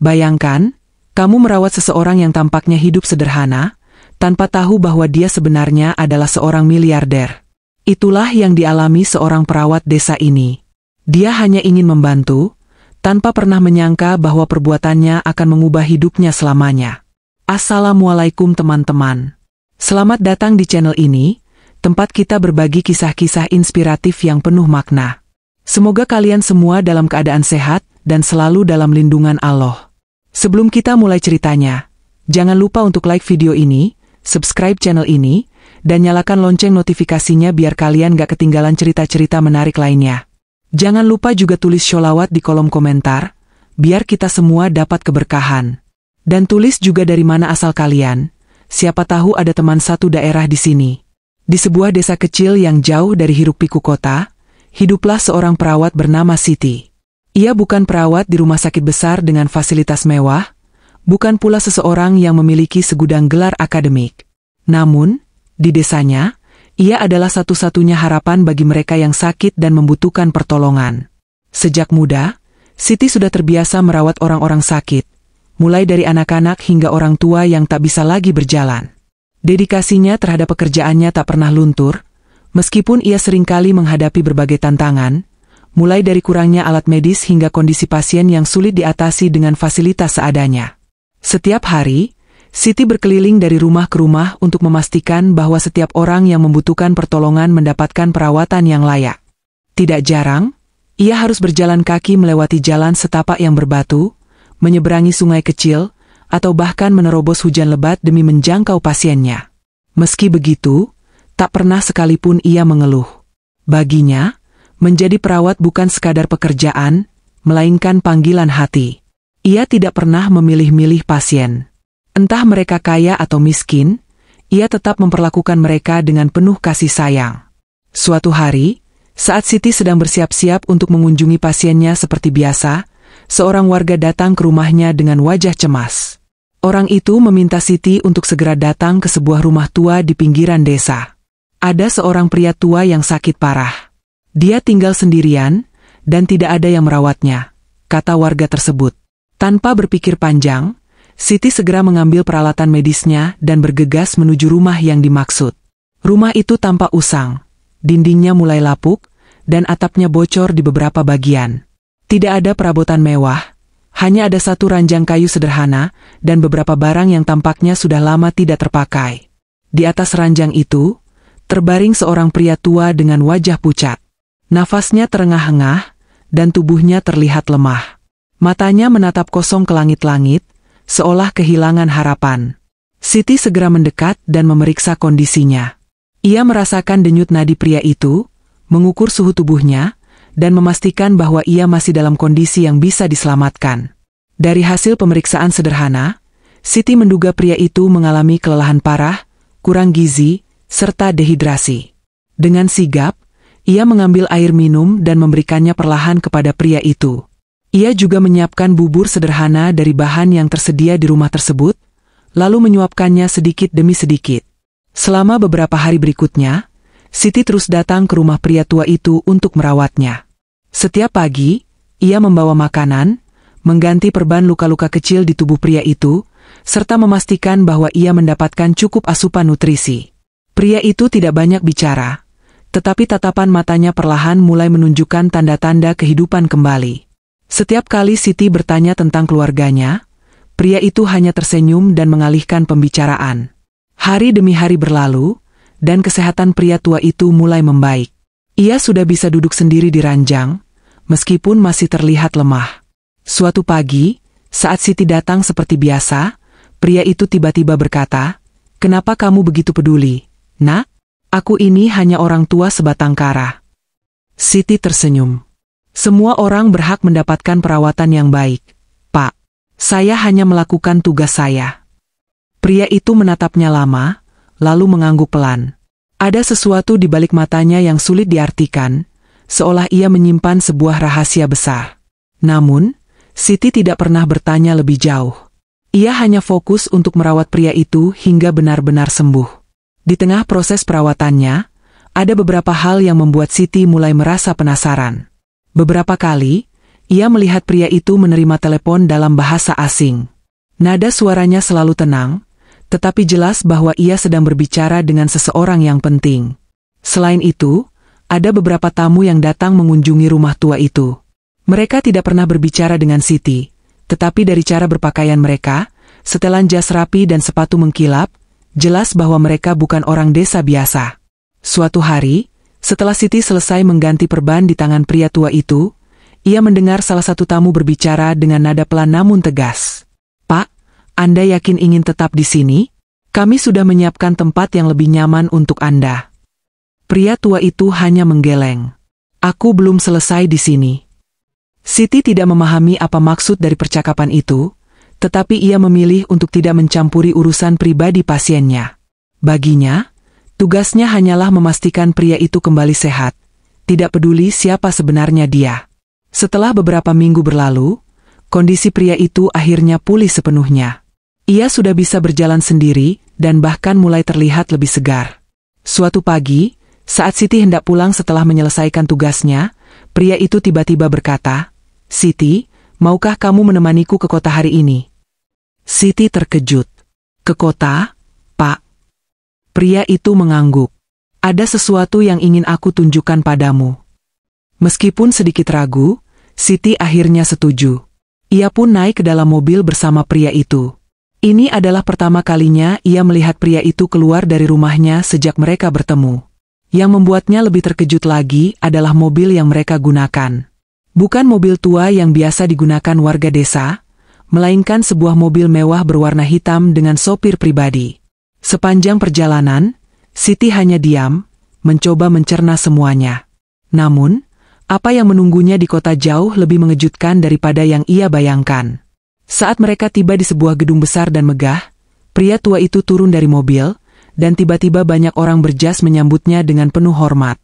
Bayangkan, kamu merawat seseorang yang tampaknya hidup sederhana, tanpa tahu bahwa dia sebenarnya adalah seorang miliarder. Itulah yang dialami seorang perawat desa ini. Dia hanya ingin membantu, tanpa pernah menyangka bahwa perbuatannya akan mengubah hidupnya selamanya. Assalamualaikum teman-teman. Selamat datang di channel ini, tempat kita berbagi kisah-kisah inspiratif yang penuh makna. Semoga kalian semua dalam keadaan sehat dan selalu dalam lindungan Allah. Sebelum kita mulai ceritanya, jangan lupa untuk like video ini, subscribe channel ini, dan nyalakan lonceng notifikasinya biar kalian gak ketinggalan cerita-cerita menarik lainnya. Jangan lupa juga tulis sholawat di kolom komentar, biar kita semua dapat keberkahan. Dan tulis juga dari mana asal kalian, siapa tahu ada teman satu daerah di sini. Di sebuah desa kecil yang jauh dari hiruk-pikuk kota, hiduplah seorang perawat bernama Siti. Ia bukan perawat di rumah sakit besar dengan fasilitas mewah, bukan pula seseorang yang memiliki segudang gelar akademik. Namun, di desanya, ia adalah satu-satunya harapan bagi mereka yang sakit dan membutuhkan pertolongan. Sejak muda, Siti sudah terbiasa merawat orang-orang sakit, mulai dari anak-anak hingga orang tua yang tak bisa lagi berjalan. Dedikasinya terhadap pekerjaannya tak pernah luntur, meskipun ia seringkali menghadapi berbagai tantangan, mulai dari kurangnya alat medis hingga kondisi pasien yang sulit diatasi dengan fasilitas seadanya. Setiap hari, Siti berkeliling dari rumah ke rumah untuk memastikan bahwa setiap orang yang membutuhkan pertolongan mendapatkan perawatan yang layak. Tidak jarang, ia harus berjalan kaki melewati jalan setapak yang berbatu, menyeberangi sungai kecil, atau bahkan menerobos hujan lebat demi menjangkau pasiennya. Meski begitu, tak pernah sekalipun ia mengeluh. Baginya, menjadi perawat bukan sekadar pekerjaan, melainkan panggilan hati. Ia tidak pernah memilih-milih pasien. Entah mereka kaya atau miskin, ia tetap memperlakukan mereka dengan penuh kasih sayang. Suatu hari, saat Siti sedang bersiap-siap untuk mengunjungi pasiennya seperti biasa, seorang warga datang ke rumahnya dengan wajah cemas. Orang itu meminta Siti untuk segera datang ke sebuah rumah tua di pinggiran desa. Ada seorang pria tua yang sakit parah. Dia tinggal sendirian, dan tidak ada yang merawatnya, kata warga tersebut. Tanpa berpikir panjang, Siti segera mengambil peralatan medisnya dan bergegas menuju rumah yang dimaksud. Rumah itu tampak usang, dindingnya mulai lapuk, dan atapnya bocor di beberapa bagian. Tidak ada perabotan mewah, hanya ada satu ranjang kayu sederhana, dan beberapa barang yang tampaknya sudah lama tidak terpakai. Di atas ranjang itu, terbaring seorang pria tua dengan wajah pucat. Nafasnya terengah-engah, dan tubuhnya terlihat lemah. Matanya menatap kosong ke langit-langit, seolah kehilangan harapan. Siti segera mendekat dan memeriksa kondisinya. Ia merasakan denyut nadi pria itu, mengukur suhu tubuhnya, dan memastikan bahwa ia masih dalam kondisi yang bisa diselamatkan. Dari hasil pemeriksaan sederhana, Siti menduga pria itu mengalami kelelahan parah, kurang gizi, serta dehidrasi. Dengan sigap, ia mengambil air minum dan memberikannya perlahan kepada pria itu. Ia juga menyiapkan bubur sederhana dari bahan yang tersedia di rumah tersebut, lalu menyuapkannya sedikit demi sedikit. Selama beberapa hari berikutnya, Siti terus datang ke rumah pria tua itu untuk merawatnya. Setiap pagi, ia membawa makanan, mengganti perban luka-luka kecil di tubuh pria itu, serta memastikan bahwa ia mendapatkan cukup asupan nutrisi. Pria itu tidak banyak bicara, tetapi tatapan matanya perlahan mulai menunjukkan tanda-tanda kehidupan kembali. Setiap kali Siti bertanya tentang keluarganya, pria itu hanya tersenyum dan mengalihkan pembicaraan. Hari demi hari berlalu, dan kesehatan pria tua itu mulai membaik. Ia sudah bisa duduk sendiri di ranjang, meskipun masih terlihat lemah. Suatu pagi, saat Siti datang seperti biasa, pria itu tiba-tiba berkata, "Kenapa kamu begitu peduli, Nak? Aku ini hanya orang tua sebatang kara." Siti tersenyum. "Semua orang berhak mendapatkan perawatan yang baik, Pak. Saya hanya melakukan tugas saya." Pria itu menatapnya lama, lalu mengangguk pelan. Ada sesuatu di balik matanya yang sulit diartikan, seolah ia menyimpan sebuah rahasia besar. Namun, Siti tidak pernah bertanya lebih jauh. Ia hanya fokus untuk merawat pria itu hingga benar-benar sembuh. Di tengah proses perawatannya, ada beberapa hal yang membuat Siti mulai merasa penasaran. Beberapa kali, Ia melihat pria itu menerima telepon dalam bahasa asing. Nada suaranya selalu tenang, tetapi jelas bahwa ia sedang berbicara dengan seseorang yang penting. Selain itu, ada beberapa tamu yang datang mengunjungi rumah tua itu. Mereka tidak pernah berbicara dengan Siti, tetapi dari cara berpakaian mereka, setelan jas rapi dan sepatu mengkilap, jelas bahwa mereka bukan orang desa biasa. Suatu hari, setelah Siti selesai mengganti perban di tangan pria tua itu, ia mendengar salah satu tamu berbicara dengan nada pelan namun tegas. "Pak, Anda yakin ingin tetap di sini? Kami sudah menyiapkan tempat yang lebih nyaman untuk Anda." Pria tua itu hanya menggeleng. "Aku belum selesai di sini." Siti tidak memahami apa maksud dari percakapan itu, tetapi ia memilih untuk tidak mencampuri urusan pribadi pasiennya. Baginya, tugasnya hanyalah memastikan pria itu kembali sehat, tidak peduli siapa sebenarnya dia. Setelah beberapa minggu berlalu, kondisi pria itu akhirnya pulih sepenuhnya. Ia sudah bisa berjalan sendiri dan bahkan mulai terlihat lebih segar. Suatu pagi, saat Siti hendak pulang setelah menyelesaikan tugasnya, pria itu tiba-tiba berkata, "Siti, maukah kamu menemaniku ke kota hari ini?" Siti terkejut. "Ke kota, Pak?" Pria itu mengangguk. "Ada sesuatu yang ingin aku tunjukkan padamu." Meskipun sedikit ragu, Siti akhirnya setuju. Ia pun naik ke dalam mobil bersama pria itu. Ini adalah pertama kalinya ia melihat pria itu keluar dari rumahnya sejak mereka bertemu. Yang membuatnya lebih terkejut lagi adalah mobil yang mereka gunakan. Bukan mobil tua yang biasa digunakan warga desa, melainkan sebuah mobil mewah berwarna hitam dengan sopir pribadi. Sepanjang perjalanan, Siti hanya diam, mencoba mencerna semuanya. Namun, apa yang menunggunya di kota jauh lebih mengejutkan daripada yang ia bayangkan. Saat mereka tiba di sebuah gedung besar dan megah, pria tua itu turun dari mobil, dan tiba-tiba banyak orang berjas menyambutnya dengan penuh hormat.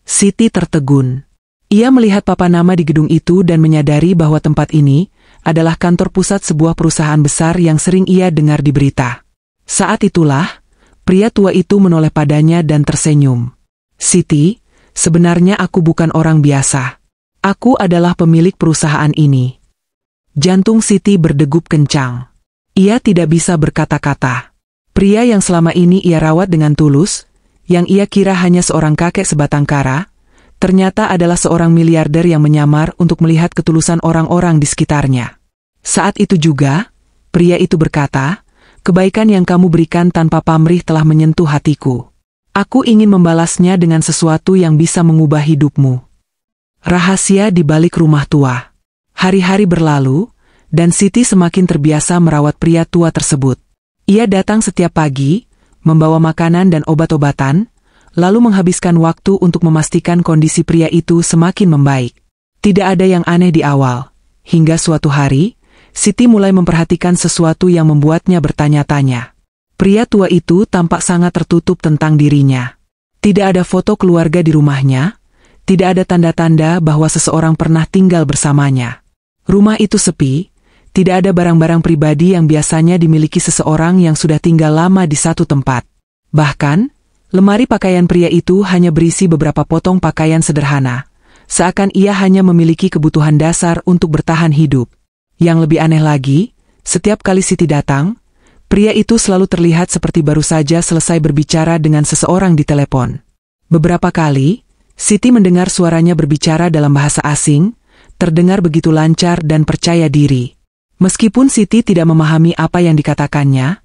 Siti tertegun. Ia melihat papan nama di gedung itu dan menyadari bahwa tempat ini adalah kantor pusat sebuah perusahaan besar yang sering ia dengar di berita. Saat itulah, pria tua itu menoleh padanya dan tersenyum. "Siti, sebenarnya aku bukan orang biasa. Aku adalah pemilik perusahaan ini." Jantung Siti berdegup kencang. Ia tidak bisa berkata-kata. Pria yang selama ini ia rawat dengan tulus, yang ia kira hanya seorang kakek sebatang kara, ternyata adalah seorang miliarder yang menyamar untuk melihat ketulusan orang-orang di sekitarnya. Saat itu juga, pria itu berkata, "Kebaikan yang kamu berikan tanpa pamrih telah menyentuh hatiku. Aku ingin membalasnya dengan sesuatu yang bisa mengubah hidupmu." Rahasia di balik rumah tua. Hari-hari berlalu, dan Siti semakin terbiasa merawat pria tua tersebut. Ia datang setiap pagi, membawa makanan dan obat-obatan, lalu menghabiskan waktu untuk memastikan kondisi pria itu semakin membaik. Tidak ada yang aneh di awal, hingga suatu hari, Siti mulai memperhatikan sesuatu yang membuatnya bertanya-tanya. Pria tua itu tampak sangat tertutup tentang dirinya. Tidak ada foto keluarga di rumahnya, tidak ada tanda-tanda bahwa seseorang pernah tinggal bersamanya. Rumah itu sepi, tidak ada barang-barang pribadi yang biasanya dimiliki seseorang yang sudah tinggal lama di satu tempat. Bahkan, lemari pakaian pria itu hanya berisi beberapa potong pakaian sederhana, seakan ia hanya memiliki kebutuhan dasar untuk bertahan hidup. Yang lebih aneh lagi, setiap kali Siti datang, pria itu selalu terlihat seperti baru saja selesai berbicara dengan seseorang di telepon. Beberapa kali, Siti mendengar suaranya berbicara dalam bahasa asing, terdengar begitu lancar dan percaya diri. Meskipun Siti tidak memahami apa yang dikatakannya,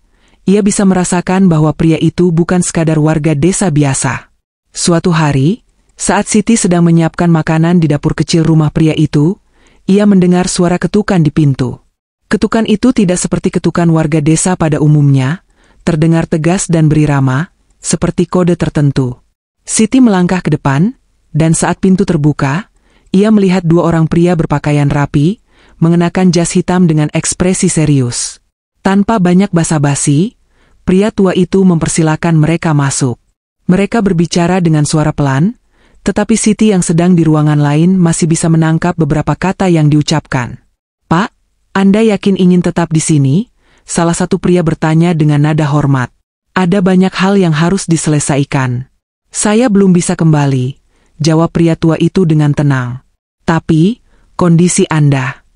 ia bisa merasakan bahwa pria itu bukan sekadar warga desa biasa. Suatu hari, saat Siti sedang menyiapkan makanan di dapur kecil rumah pria itu, ia mendengar suara ketukan di pintu. Ketukan itu tidak seperti ketukan warga desa pada umumnya, terdengar tegas dan berirama, seperti kode tertentu. Siti melangkah ke depan, dan saat pintu terbuka, ia melihat dua orang pria berpakaian rapi, mengenakan jas hitam dengan ekspresi serius. Tanpa banyak basa-basi, pria tua itu mempersilakan mereka masuk. Mereka berbicara dengan suara pelan, tetapi Siti yang sedang di ruangan lain masih bisa menangkap beberapa kata yang diucapkan. "Pak, Anda yakin ingin tetap di sini?" Salah satu pria bertanya dengan nada hormat. "Ada banyak hal yang harus diselesaikan." "Saya belum bisa kembali," jawab pria tua itu dengan tenang. "Tapi, kondisi Anda?"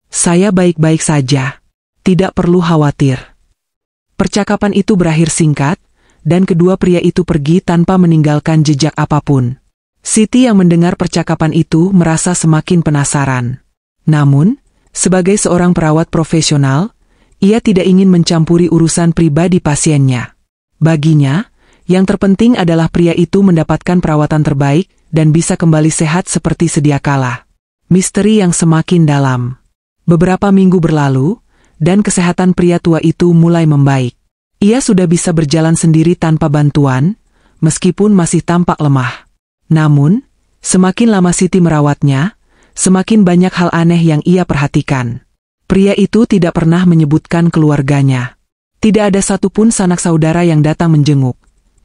"Saya baik-baik saja. Tidak perlu khawatir." Percakapan itu berakhir singkat, dan kedua pria itu pergi tanpa meninggalkan jejak apapun. Siti yang mendengar percakapan itu merasa semakin penasaran. Namun, sebagai seorang perawat profesional, ia tidak ingin mencampuri urusan pribadi pasiennya. Baginya, yang terpenting adalah pria itu mendapatkan perawatan terbaik dan bisa kembali sehat seperti sedia kala. Misteri yang semakin dalam. Beberapa minggu berlalu, dan kesehatan pria tua itu mulai membaik. Ia sudah bisa berjalan sendiri tanpa bantuan, meskipun masih tampak lemah. Namun, semakin lama Siti merawatnya, semakin banyak hal aneh yang ia perhatikan. Pria itu tidak pernah menyebutkan keluarganya. Tidak ada satupun sanak saudara yang datang menjenguk.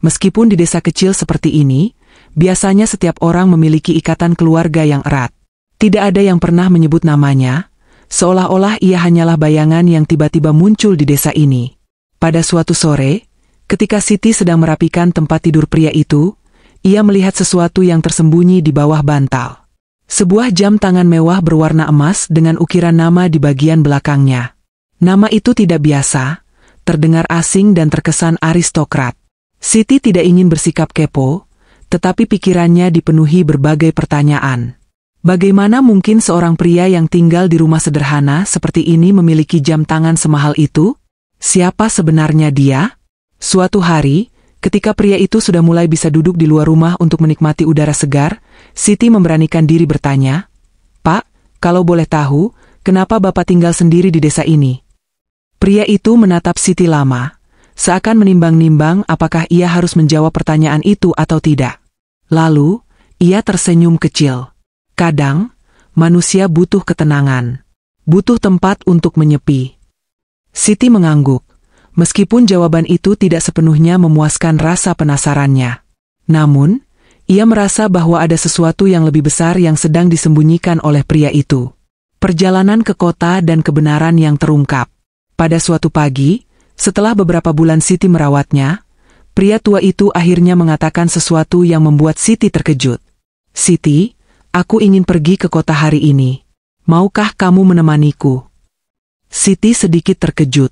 Meskipun di desa kecil seperti ini, biasanya setiap orang memiliki ikatan keluarga yang erat. Tidak ada yang pernah menyebut namanya, seolah-olah ia hanyalah bayangan yang tiba-tiba muncul di desa ini. Pada suatu sore, ketika Siti sedang merapikan tempat tidur pria itu, ia melihat sesuatu yang tersembunyi di bawah bantal. Sebuah jam tangan mewah berwarna emas dengan ukiran nama di bagian belakangnya. Nama itu tidak biasa, terdengar asing dan terkesan aristokrat. Siti tidak ingin bersikap kepo, tetapi pikirannya dipenuhi berbagai pertanyaan. Bagaimana mungkin seorang pria yang tinggal di rumah sederhana seperti ini memiliki jam tangan semahal itu? Siapa sebenarnya dia? Suatu hari, ketika pria itu sudah mulai bisa duduk di luar rumah untuk menikmati udara segar, Siti memberanikan diri bertanya, "Pak, kalau boleh tahu, kenapa Bapak tinggal sendiri di desa ini?" Pria itu menatap Siti lama, seakan menimbang-nimbang apakah ia harus menjawab pertanyaan itu atau tidak. Lalu, ia tersenyum kecil. Kadang, manusia butuh ketenangan, butuh tempat untuk menyepi. Siti mengangguk, meskipun jawaban itu tidak sepenuhnya memuaskan rasa penasarannya. Namun, ia merasa bahwa ada sesuatu yang lebih besar yang sedang disembunyikan oleh pria itu. Perjalanan ke kota dan kebenaran yang terungkap. Pada suatu pagi, setelah beberapa bulan Siti merawatnya, pria tua itu akhirnya mengatakan sesuatu yang membuat Siti terkejut. "Siti, aku ingin pergi ke kota hari ini. Maukah kamu menemaniku?" Siti sedikit terkejut.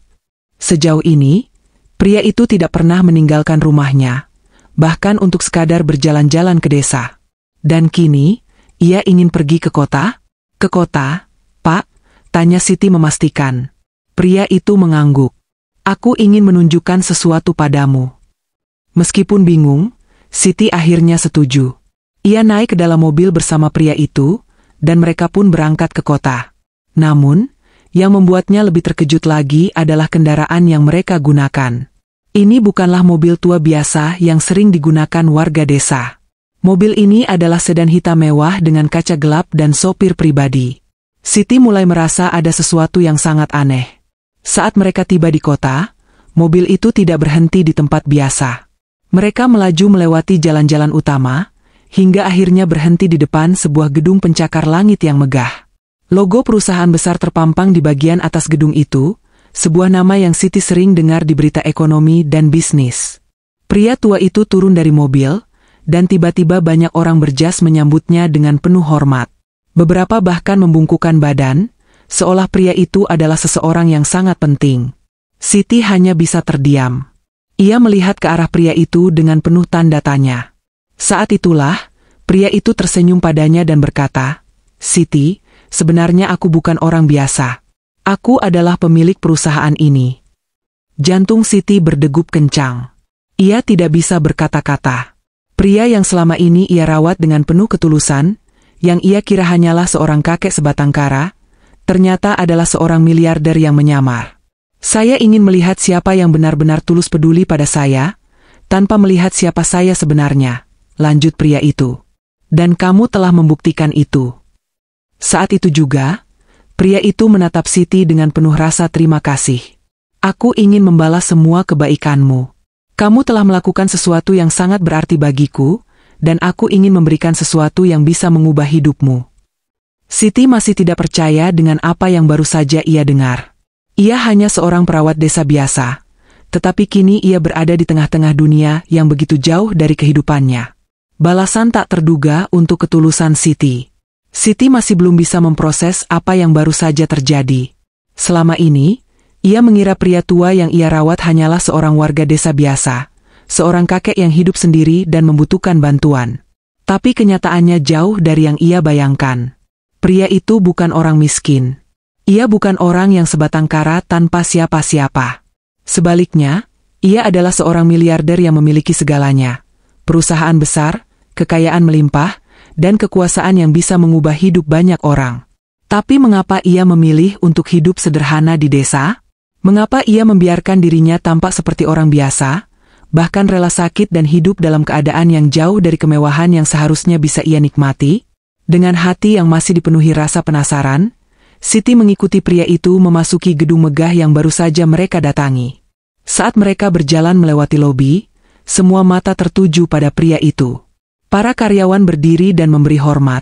Sejauh ini, pria itu tidak pernah meninggalkan rumahnya, bahkan untuk sekadar berjalan-jalan ke desa. Dan kini, ia ingin pergi ke kota? "Ke kota, Pak?" tanya Siti memastikan. Pria itu mengangguk. "Aku ingin menunjukkan sesuatu padamu." Meskipun bingung, Siti akhirnya setuju. Ia naik ke dalam mobil bersama pria itu, dan mereka pun berangkat ke kota. Namun, yang membuatnya lebih terkejut lagi adalah kendaraan yang mereka gunakan. Ini bukanlah mobil tua biasa yang sering digunakan warga desa. Mobil ini adalah sedan hitam mewah dengan kaca gelap dan sopir pribadi. Siti mulai merasa ada sesuatu yang sangat aneh. Saat mereka tiba di kota, mobil itu tidak berhenti di tempat biasa. Mereka melaju melewati jalan-jalan utama, hingga akhirnya berhenti di depan sebuah gedung pencakar langit yang megah. Logo perusahaan besar terpampang di bagian atas gedung itu, sebuah nama yang Siti sering dengar di berita ekonomi dan bisnis. Pria tua itu turun dari mobil, dan tiba-tiba banyak orang berjas menyambutnya dengan penuh hormat. Beberapa bahkan membungkukkan badan, seolah pria itu adalah seseorang yang sangat penting. Siti hanya bisa terdiam. Ia melihat ke arah pria itu dengan penuh tanda tanya. Saat itulah, pria itu tersenyum padanya dan berkata, "Siti, sebenarnya aku bukan orang biasa. Aku adalah pemilik perusahaan ini." Jantung Siti berdegup kencang. Ia tidak bisa berkata-kata. Pria yang selama ini ia rawat dengan penuh ketulusan, yang ia kira hanyalah seorang kakek sebatang kara, ternyata adalah seorang miliarder yang menyamar. "Saya ingin melihat siapa yang benar-benar tulus peduli pada saya, tanpa melihat siapa saya sebenarnya," lanjut pria itu. "Dan kamu telah membuktikan itu." Saat itu juga, pria itu menatap Siti dengan penuh rasa terima kasih. "Aku ingin membalas semua kebaikanmu. Kamu telah melakukan sesuatu yang sangat berarti bagiku, dan aku ingin memberikan sesuatu yang bisa mengubah hidupmu." Siti masih tidak percaya dengan apa yang baru saja ia dengar. Ia hanya seorang perawat desa biasa, tetapi kini ia berada di tengah-tengah dunia yang begitu jauh dari kehidupannya. Balasan tak terduga untuk ketulusan Siti. Siti masih belum bisa memproses apa yang baru saja terjadi. Selama ini, ia mengira pria tua yang ia rawat hanyalah seorang warga desa biasa, seorang kakek yang hidup sendiri dan membutuhkan bantuan. Tapi kenyataannya jauh dari yang ia bayangkan. Pria itu bukan orang miskin. Ia bukan orang yang sebatang kara tanpa siapa-siapa. Sebaliknya, ia adalah seorang miliarder yang memiliki segalanya. Perusahaan besar, kekayaan melimpah, dan kekuasaan yang bisa mengubah hidup banyak orang. Tapi mengapa ia memilih untuk hidup sederhana di desa? Mengapa ia membiarkan dirinya tampak seperti orang biasa, bahkan rela sakit dan hidup dalam keadaan yang jauh dari kemewahan yang seharusnya bisa ia nikmati? Dengan hati yang masih dipenuhi rasa penasaran, Siti mengikuti pria itu memasuki gedung megah yang baru saja mereka datangi. Saat mereka berjalan melewati lobi, semua mata tertuju pada pria itu. Para karyawan berdiri dan memberi hormat.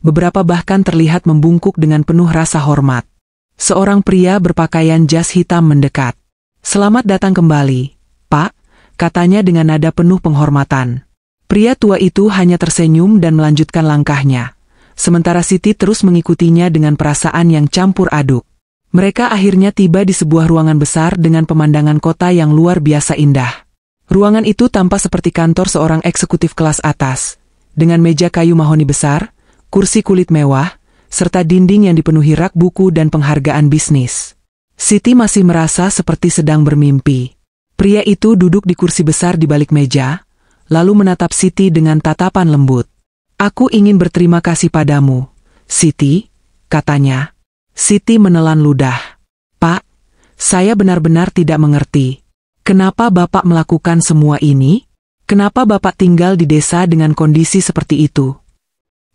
Beberapa bahkan terlihat membungkuk dengan penuh rasa hormat. Seorang pria berpakaian jas hitam mendekat. "Selamat datang kembali, Pak," katanya dengan nada penuh penghormatan. Pria tua itu hanya tersenyum dan melanjutkan langkahnya. Sementara Siti terus mengikutinya dengan perasaan yang campur aduk. Mereka akhirnya tiba di sebuah ruangan besar dengan pemandangan kota yang luar biasa indah. Ruangan itu tampak seperti kantor seorang eksekutif kelas atas, dengan meja kayu mahoni besar, kursi kulit mewah, serta dinding yang dipenuhi rak buku dan penghargaan bisnis. Siti masih merasa seperti sedang bermimpi. Pria itu duduk di kursi besar di balik meja, lalu menatap Siti dengan tatapan lembut. "Aku ingin berterima kasih padamu, Siti," katanya. Siti menelan ludah. "Pak, saya benar-benar tidak mengerti. Kenapa Bapak melakukan semua ini? Kenapa Bapak tinggal di desa dengan kondisi seperti itu?"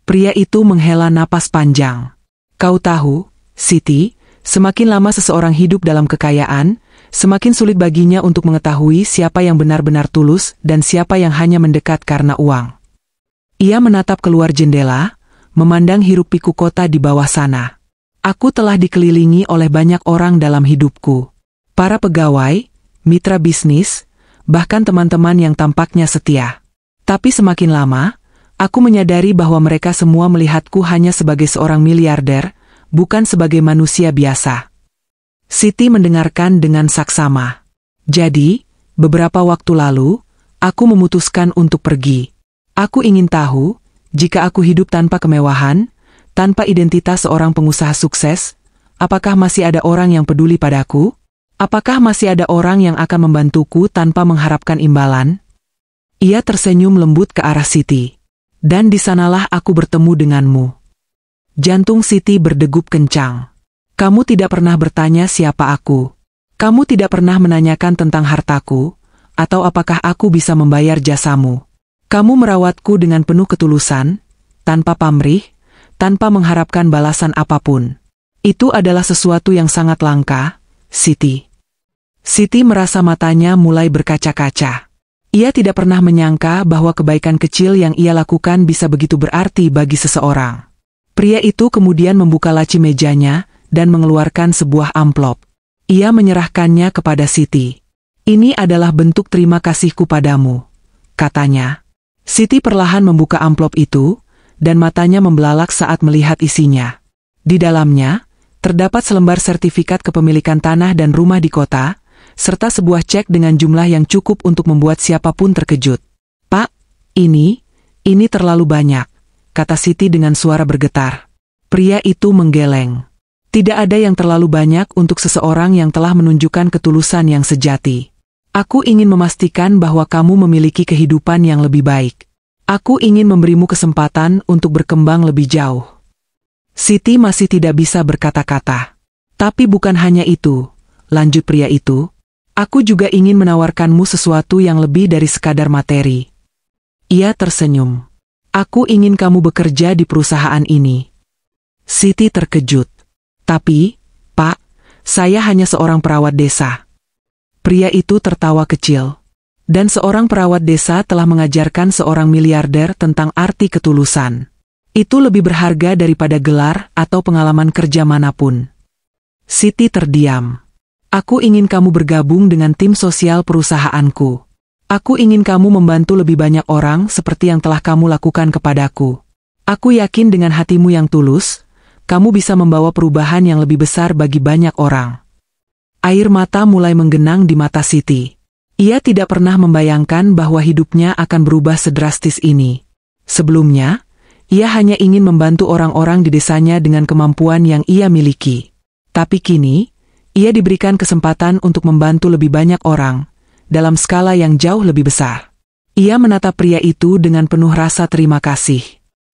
Pria itu menghela napas panjang. "Kau tahu, Siti, semakin lama seseorang hidup dalam kekayaan, semakin sulit baginya untuk mengetahui siapa yang benar-benar tulus dan siapa yang hanya mendekat karena uang." Ia menatap keluar jendela, memandang hiruk-pikuk kota di bawah sana. "Aku telah dikelilingi oleh banyak orang dalam hidupku. Para pegawai, mitra bisnis, bahkan teman-teman yang tampaknya setia. Tapi semakin lama, aku menyadari bahwa mereka semua melihatku hanya sebagai seorang miliarder, bukan sebagai manusia biasa." Siti mendengarkan dengan saksama. "Jadi, beberapa waktu lalu, aku memutuskan untuk pergi. Aku ingin tahu, jika aku hidup tanpa kemewahan, tanpa identitas seorang pengusaha sukses, apakah masih ada orang yang peduli padaku? Apakah masih ada orang yang akan membantuku tanpa mengharapkan imbalan?" Ia tersenyum lembut ke arah Siti. "Dan di sanalah aku bertemu denganmu." Jantung Siti berdegup kencang. "Kamu tidak pernah bertanya siapa aku. Kamu tidak pernah menanyakan tentang hartaku, atau apakah aku bisa membayar jasamu. Kamu merawatku dengan penuh ketulusan, tanpa pamrih, tanpa mengharapkan balasan apapun. Itu adalah sesuatu yang sangat langka, Siti." Siti merasa matanya mulai berkaca-kaca. Ia tidak pernah menyangka bahwa kebaikan kecil yang ia lakukan bisa begitu berarti bagi seseorang. Pria itu kemudian membuka laci mejanya dan mengeluarkan sebuah amplop. Ia menyerahkannya kepada Siti. "Ini adalah bentuk terima kasihku padamu," katanya. Siti perlahan membuka amplop itu, dan matanya membelalak saat melihat isinya. Di dalamnya, terdapat selembar sertifikat kepemilikan tanah dan rumah di kota, serta sebuah cek dengan jumlah yang cukup untuk membuat siapapun terkejut. "Pak, ini terlalu banyak," kata Siti dengan suara bergetar. Pria itu menggeleng. "Tidak ada yang terlalu banyak untuk seseorang yang telah menunjukkan ketulusan yang sejati. Aku ingin memastikan bahwa kamu memiliki kehidupan yang lebih baik. Aku ingin memberimu kesempatan untuk berkembang lebih jauh." Siti masih tidak bisa berkata-kata. "Tapi bukan hanya itu," lanjut pria itu. "Aku juga ingin menawarkanmu sesuatu yang lebih dari sekadar materi." Ia tersenyum. "Aku ingin kamu bekerja di perusahaan ini." Siti terkejut. "Tapi, Pak, saya hanya seorang perawat desa." Pria itu tertawa kecil. "Dan seorang perawat desa telah mengajarkan seorang miliarder tentang arti ketulusan. Itu lebih berharga daripada gelar atau pengalaman kerja manapun." Siti terdiam. "Aku ingin kamu bergabung dengan tim sosial perusahaanku. Aku ingin kamu membantu lebih banyak orang seperti yang telah kamu lakukan kepadaku. Aku yakin dengan hatimu yang tulus, kamu bisa membawa perubahan yang lebih besar bagi banyak orang. Air mata mulai menggenang di mata Siti. Ia tidak pernah membayangkan bahwa hidupnya akan berubah sedrastis ini. Sebelumnya, ia hanya ingin membantu orang-orang di desanya dengan kemampuan yang ia miliki. Tapi kini, ia diberikan kesempatan untuk membantu lebih banyak orang, dalam skala yang jauh lebih besar. Ia menatap pria itu dengan penuh rasa terima kasih.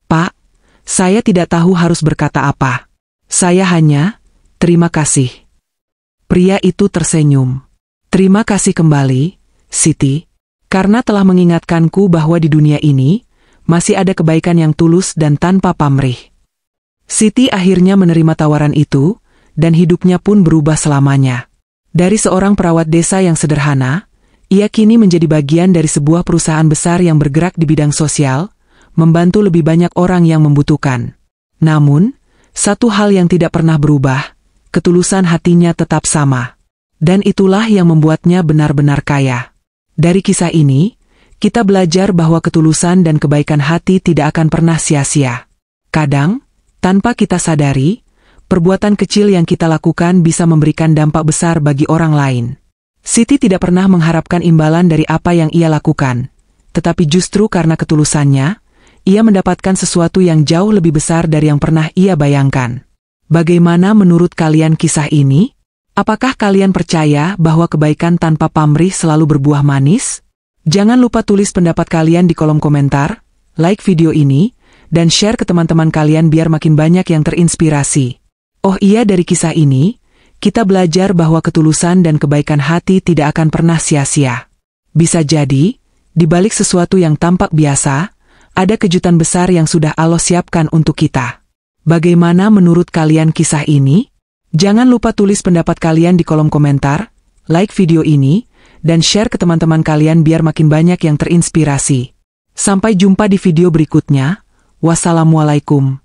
Pak, saya tidak tahu harus berkata apa. Saya hanya, terima kasih. Pria itu tersenyum. Terima kasih kembali, Siti, karena telah mengingatkanku bahwa di dunia ini, masih ada kebaikan yang tulus dan tanpa pamrih. Siti akhirnya menerima tawaran itu, dan hidupnya pun berubah selamanya. Dari seorang perawat desa yang sederhana, ia kini menjadi bagian dari sebuah perusahaan besar yang bergerak di bidang sosial, membantu lebih banyak orang yang membutuhkan. Namun, satu hal yang tidak pernah berubah, ketulusan hatinya tetap sama. Dan itulah yang membuatnya benar-benar kaya. Dari kisah ini, kita belajar bahwa ketulusan dan kebaikan hati tidak akan pernah sia-sia. Kadang, tanpa kita sadari, perbuatan kecil yang kita lakukan bisa memberikan dampak besar bagi orang lain. Siti tidak pernah mengharapkan imbalan dari apa yang ia lakukan, tetapi justru karena ketulusannya, ia mendapatkan sesuatu yang jauh lebih besar dari yang pernah ia bayangkan. Bagaimana menurut kalian kisah ini? Apakah kalian percaya bahwa kebaikan tanpa pamrih selalu berbuah manis? Jangan lupa tulis pendapat kalian di kolom komentar, like video ini, dan share ke teman-teman kalian biar makin banyak yang terinspirasi. Oh iya, dari kisah ini, kita belajar bahwa ketulusan dan kebaikan hati tidak akan pernah sia-sia. Bisa jadi, di balik sesuatu yang tampak biasa, ada kejutan besar yang sudah Allah siapkan untuk kita. Bagaimana menurut kalian kisah ini? Jangan lupa tulis pendapat kalian di kolom komentar, like video ini, dan share ke teman-teman kalian biar makin banyak yang terinspirasi. Sampai jumpa di video berikutnya. Wassalamualaikum.